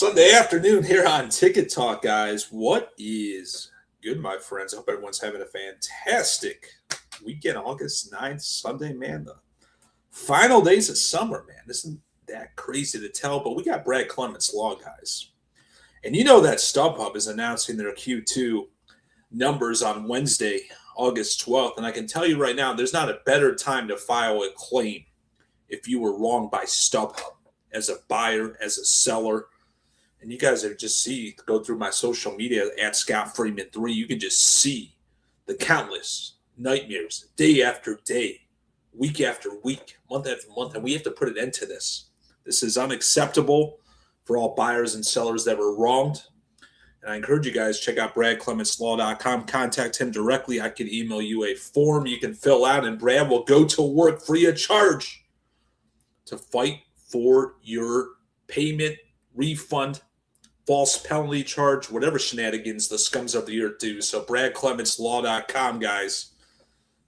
Sunday afternoon here on Ticket Talk, guys. What is good, my friends? I hope everyone's having a fantastic weekend. August 9th, Sunday, man. The final days of summer, man. Isn't that crazy to tell? But we got Brad Clements Law, guys. And you know that StubHub is announcing their Q2 numbers on Wednesday, August 12th. And I can tell you right now, there's not a better time to file a claim if you were wrong by StubHub as a buyer, as a seller. And you guys are just go through my social media at Scott Freeman 3. You can just see the countless nightmares day after day, week after week, month after month. And we have to put an end to this. This is unacceptable for all buyers and sellers that were wronged. And I encourage you guys, check out BradClementsLaw.com. Contact him directly. I can email you a form you can fill out, and Brad will go to work free of charge to fight for your payment, refund, false penalty charge, whatever shenanigans the scums of the earth do. So BradClementsLaw.com, guys.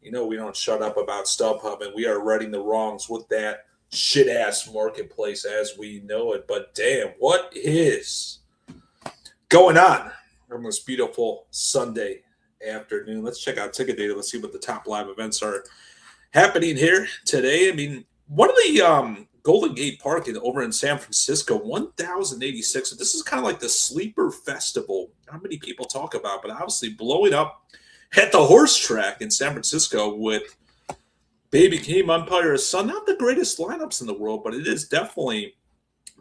You know we don't shut up about StubHub, and we are righting the wrongs with that shit-ass marketplace as we know it. But damn, what is going on on this beautiful Sunday afternoon? Let's check out ticket data. Let's see what the top live events are happening here today. I mean, one of the Golden Gate Park over in San Francisco, 1,086. This is kind of like the sleeper festival. Not many people talk about, but obviously blowing up at the horse track in San Francisco with Baby King, Umpire's Son. Not the greatest lineups in the world, but it has definitely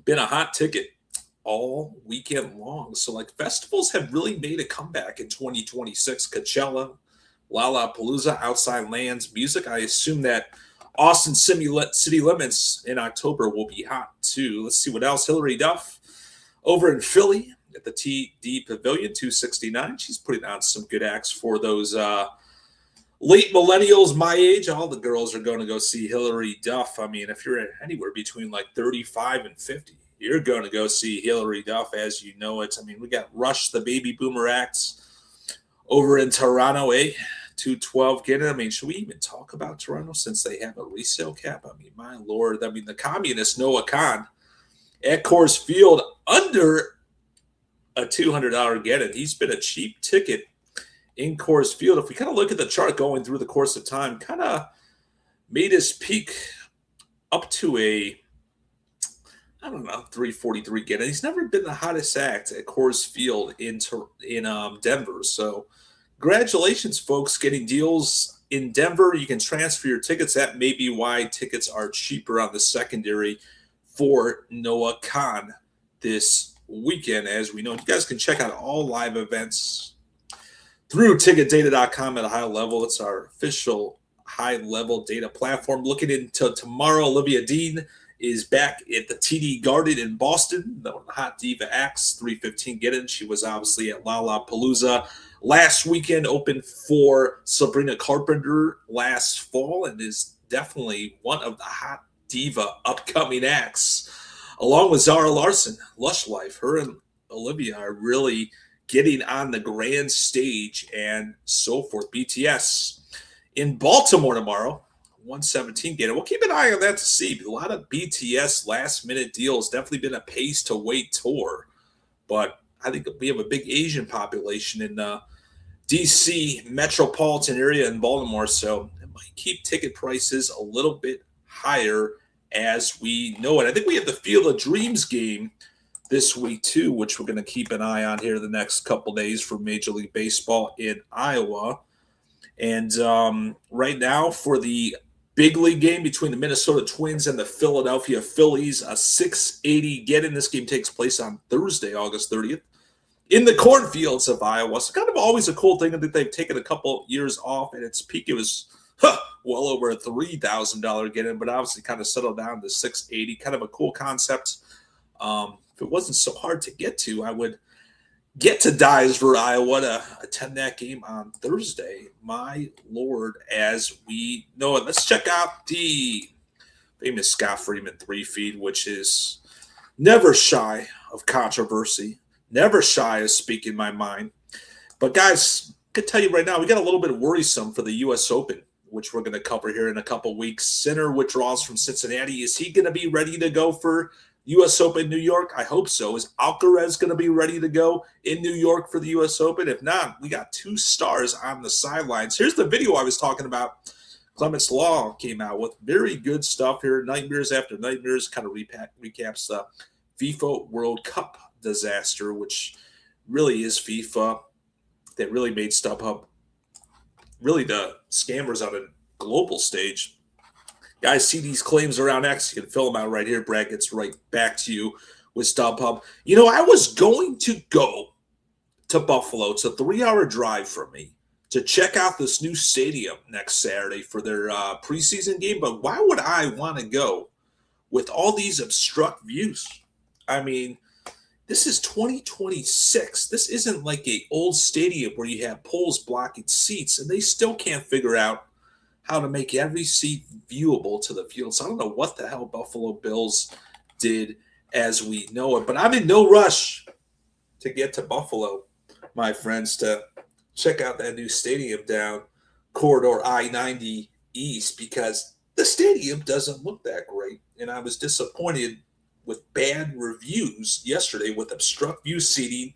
been a hot ticket all weekend long. So, like, festivals have really made a comeback in 2026. Coachella, Lollapalooza, Outside Lands, music. I assume that Austin City Limits in October will be hot too. Let's see what else. Hillary Duff over in Philly at the TD Pavilion, 269. She's putting on some good acts for those late millennials my age. All the girls are going to go see Hillary Duff. I mean, if you're anywhere between like 35 and 50, you're going to go see Hillary Duff as you know it. I mean, we got Rush, the baby boomer acts over in Toronto, 212 get it. I mean, should we even talk about Toronto since they have a resale cap? I mean, my Lord. I mean, the communist Noah Khan at Coors Field under a $200 get it. He's been a cheap ticket in Coors Field. If we kind of look at the chart going through the course of time, kind of made his peak up to a, I don't know, 343 get it. He's never been the hottest act at Coors Field in Denver. So, congratulations, folks, getting deals in Denver. You can transfer your tickets. That may be why tickets are cheaper on the secondary for Noah Khan this weekend. As we know, you guys can check out all live events through ticketdata.com at a high level. It's our official high-level data platform. Looking into tomorrow, Olivia Dean is back at the TD Garden in Boston. The hot diva acts, 315 get in. She was obviously at Lollapalooza last weekend, opened for Sabrina Carpenter last fall, and is definitely one of the hot diva upcoming acts, along with Zara Larson, Lush Life. Her and Olivia are really getting on the grand stage and so forth. BTS in Baltimore tomorrow, 117 get it. We'll keep an eye on that to see. A lot of BTS last-minute deals. Definitely been a pace-to-wait tour, but I think we have a big Asian population in D.C. metropolitan area in Baltimore, so it might keep ticket prices a little bit higher as we know it. I think we have the Field of Dreams game this week too, which we're going to keep an eye on here the next couple days for Major League Baseball in Iowa. And right now for the big league game between the Minnesota Twins and the Philadelphia Phillies, a 680 get in. This game takes place on Thursday, August 30th. In the cornfields of Iowa. So kind of always a cool thing. I think they've taken a couple years off. At its peak, it was well over a $3,000 get-in, but obviously kind of settled down to 680. Kind of a cool concept. If it wasn't so hard to get to, I would get to Dyersburg, Iowa to attend that game on Thursday. My Lord, as we know it. Let's check out the famous Scott Freeman 3 feed, which is never shy of controversy. Never shy of speaking my mind. But, guys, I can tell you right now, we got a little bit worrisome for the U.S. Open, which we're going to cover here in a couple weeks. Sinner withdraws from Cincinnati. Is he going to be ready to go for U.S. Open New York? I hope so. Is Alcaraz going to be ready to go in New York for the U.S. Open? If not, we got 2 stars on the sidelines. Here's the video I was talking about. Clements Law came out with very good stuff here. Nightmares after nightmares kind of recaps the FIFA World Cup disaster, which really is FIFA that really made StubHub really the scammers on a global stage. Guys, see these claims around X. You can fill them out right here. Brad gets right back to you with StubHub. You know, I was going to go to Buffalo. It's a 3-hour drive from me to check out this new stadium next Saturday for their preseason game. But why would I want to go with all these obstruct views? I mean, this is 2026. This isn't like an old stadium where you have poles blocking seats, and they still can't figure out how to make every seat viewable to the field. So I don't know what the hell Buffalo Bills did as we know it. But I'm in no rush to get to Buffalo, my friends, to check out that new stadium down Corridor I-90 East, because the stadium doesn't look that great. And I was disappointed with bad reviews yesterday with obstruct view seating.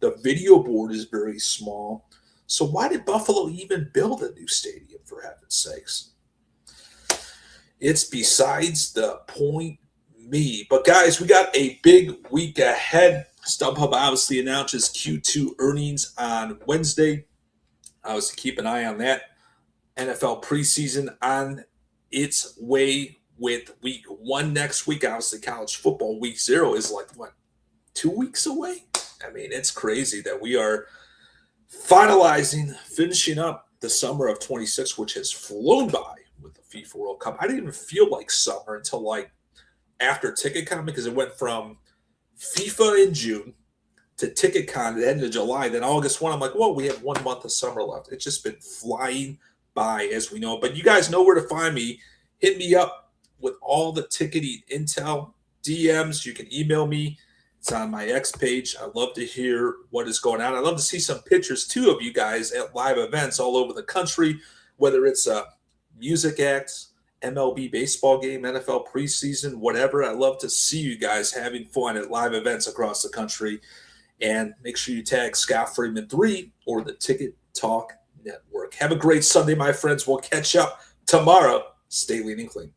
The video board is very small. So why did Buffalo even build a new stadium, for heaven's sakes? It's besides the point me. But guys, we got a big week ahead. StubHub obviously announces Q2 earnings on Wednesday. Obviously keep an eye on that. NFL preseason on its way with week 1 next week. Obviously college football week 0 is like, what, 2 weeks away? I mean, it's crazy that we are finishing up the summer of 26, which has flown by with the FIFA World Cup. I didn't even feel like summer until like after TicketCon, because it went from FIFA in June to TicketCon at the end of July. Then August 1, I'm like, whoa, we have 1 month of summer left. It's just been flying by, as we know. But you guys know where to find me. Hit me up with all the ticketing intel, DMs. You can email me. It's on my X page. I'd love to hear what is going on. I'd love to see some pictures, too, of you guys at live events all over the country, whether it's a music act, MLB baseball game, NFL preseason, whatever. I'd love to see you guys having fun at live events across the country. And make sure you tag Scott Freeman 3 or the Ticket Talk Network. Have a great Sunday, my friends. We'll catch up tomorrow. Stay lean and clean.